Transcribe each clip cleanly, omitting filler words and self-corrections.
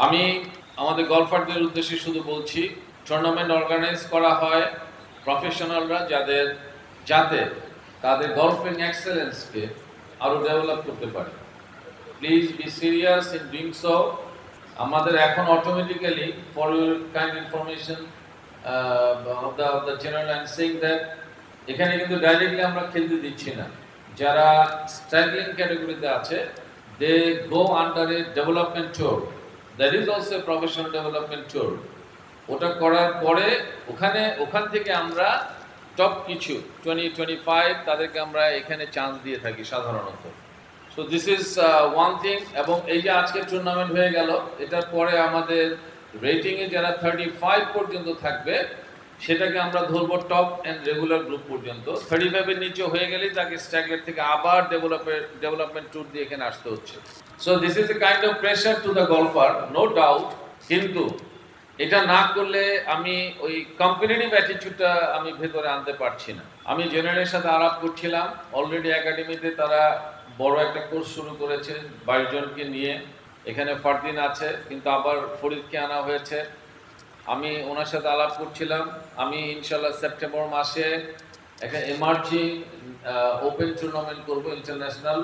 আমি আমাদের গলফারদের উদ্দেশ্যে শুধু বলছি, টুর্নামেন্ট অর্গানাইজ করা হয় প্রফেশনালরা যাতে তাদের গলফিং এক্সেলেন্সকে আরও ডেভেলপ করতে পারে। Please be serious in doing so. আমাদের এখন automatically, for your kind information of the general I am saying that, এখানে কিন্তু ডাইরেক্টলি আমরা খেলতে দিচ্ছি না। যারা স্ট্রাগলিং ক্যাটাগরিতে আছে, they go under a development tour. That is also a professional development tour. ওটা করার পরে ওখান থেকে আমরা টপ কিছু 20-25 তাদেরকে আমরা এখানে চান্স দিয়ে থাকি সাধারণত। So this is one thing. এবং এই যে আজকে টুর্নামেন্ট হয়ে গেল, এটার পরে আমাদের রেটিংয়ে যারা 35 পর্যন্ত থাকবে সেটাকে আমরা ধরবো টপ অ্যান্ড রেগুলার গ্রুপ পর্যন্ত। 35-এর নিচে হয়ে গেলেই তাকে স্ট্যাগলেট থেকে আবার ডেভেলপমেন্ট ট্যুর দিয়ে এখানে আসতে হচ্ছে। So this is a kind of pressure to the golfer, no doubt. কিন্তু এটা না করলে আমি ওই কম্পিটিটিভ অ্যাটিটিউডটা আমি ভেতরে আনতে পারছি না। আমি জেনারেলের সাথে আলাপ করছিলাম, অলরেডি একাডেমিতে তারা বড় একটা কোর্স শুরু করেছে 22 জনকে নিয়ে। এখানে ফারদিন আছে, কিন্তু আবার ফরিদকে আনা হয়েছে। আমি ওনার সাথে আলাপ করছিলাম, আমি ইনশাল্লাহ সেপ্টেম্বর মাসে একটা এমার্জিং ওপেন টুর্নামেন্ট করব ইন্টারন্যাশনাল,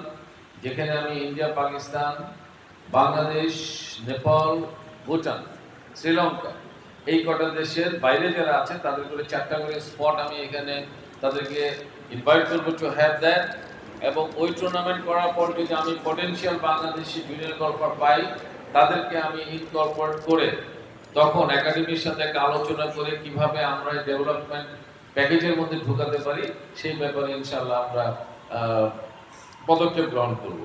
যেখানে আমি ইন্ডিয়া, পাকিস্তান, বাংলাদেশ, নেপাল, ভুটান, শ্রীলঙ্কা, এই কটা দেশের বাইরে যারা আছে তাদের করে 4টা করে স্পট আমি এখানে তাদেরকে ইনভাইট করবো টু হ্যাভ দ্যাট। এবং ওই টুর্নামেন্ট করার পর যদি আমি পটেনশিয়াল বাংলাদেশি জুনিয়র গলফার পাই, তাদেরকে আমি ইনকর্পোরেট করে তখন একাডেমির সাথে একটা আলোচনা করে কিভাবে আমরা ডেভেলপমেন্ট প্যাকেজের মধ্যে ঢুকাতে পারি, সেই ব্যাপারে ইনশাআল্লাহ আমরা পদক্ষেপ গ্রহণ করব।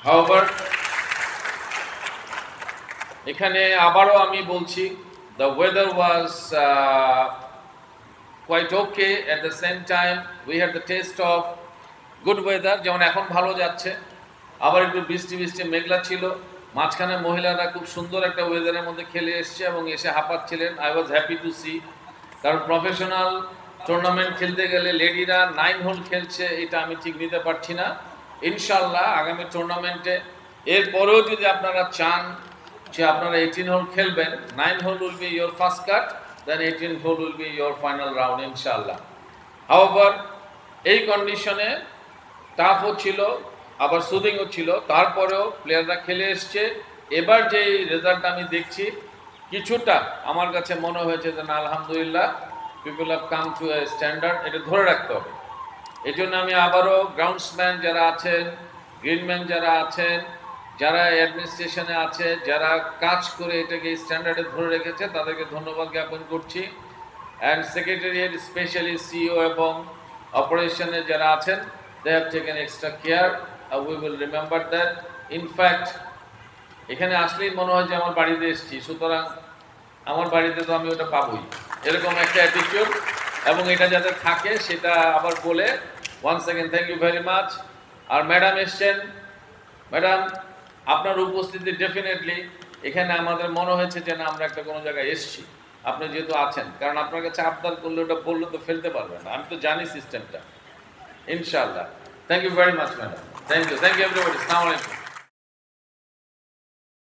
হাওয়ার এখানে আবারও আমি বলছি, the weather was quite okay. At the same time we had the taste of good weather, যেমন এখন ভালো যাচ্ছে। আবার একটু বৃষ্টি মেঘলা ছিল, মাঝখানে মহিলারা খুব সুন্দর একটা ওয়েদারের মধ্যে খেলে এসছে এবং এসে হাঁপাচ্ছিলেন। I was happy to see, কারণ প্রফেশনাল টুর্নামেন্ট খেলতে গেলে লেডিরা 9 হোল খেলছে, এটা আমি ঠিক নিতে পারছি না। ইনশাল্লাহ আগামী টুর্নামেন্টে এরপরেও যদি আপনারা চান যে আপনারা 18 হোল খেলবেন, 9 hole will be your first cut, then 18 hole will be your final round ইনশাল্লাহ। হাওয়ার এই কন্ডিশনে টাফও ছিল, আবার সুদিংও ছিল, তারপরেও প্লেয়াররা খেলে এসছে। এবার যে রেজাল্ট আমি দেখছি, কিছুটা আমার কাছে মনে হয়েছে যে না, আলহামদুলিল্লাহ, people have come to a standard. এটা ধরে রাখতে হবে। এই জন্য আমি আবারও গ্রাউন্ডসম্যান যারা আছেন, গ্রিনম্যান যারা আছেন, যারা অ্যাডমিনিস্ট্রেশনে আছে, যারা কাজ করে এটাকে স্ট্যান্ডার্ডে ধরে রেখেছে, তাদেরকে ধন্যবাদ জ্ঞাপন করছি। অ্যান্ড সেক্রেটারিয়েট, স্পেশালি সিইও এবং অপারেশনে যারা আছেন, they have taken extra care. We will remember that. In fact, এখানে আসলেই মনে হয় যে আমার বাড়িতে এসেছি, সুতরাং আমার বাড়িতে তো আমি ওটা পাবই, এরকম একটা অ্যাটিটিউড। এবং এটা যাতে থাকে সেটা আবার বলে once again thank you very much. আর ম্যাডাম এসছেন, ম্যাডাম আপনার উপস্থিতি ডেফিনেটলি এখানে আমাদের মনে হয়েছে যে না, আমরা একটা কোনো জায়গায় এসেছি, আপনি যেহেতু আছেন। কারণ আপনার কাছে আবদার করলে ওটা বললে তো ফেলতে পারবেন না, আমি তো জানি সিস্টেমটা। Inshallah. Thank you very much, madam. Thank you. Thank you, everybody. Assalamu alaikum.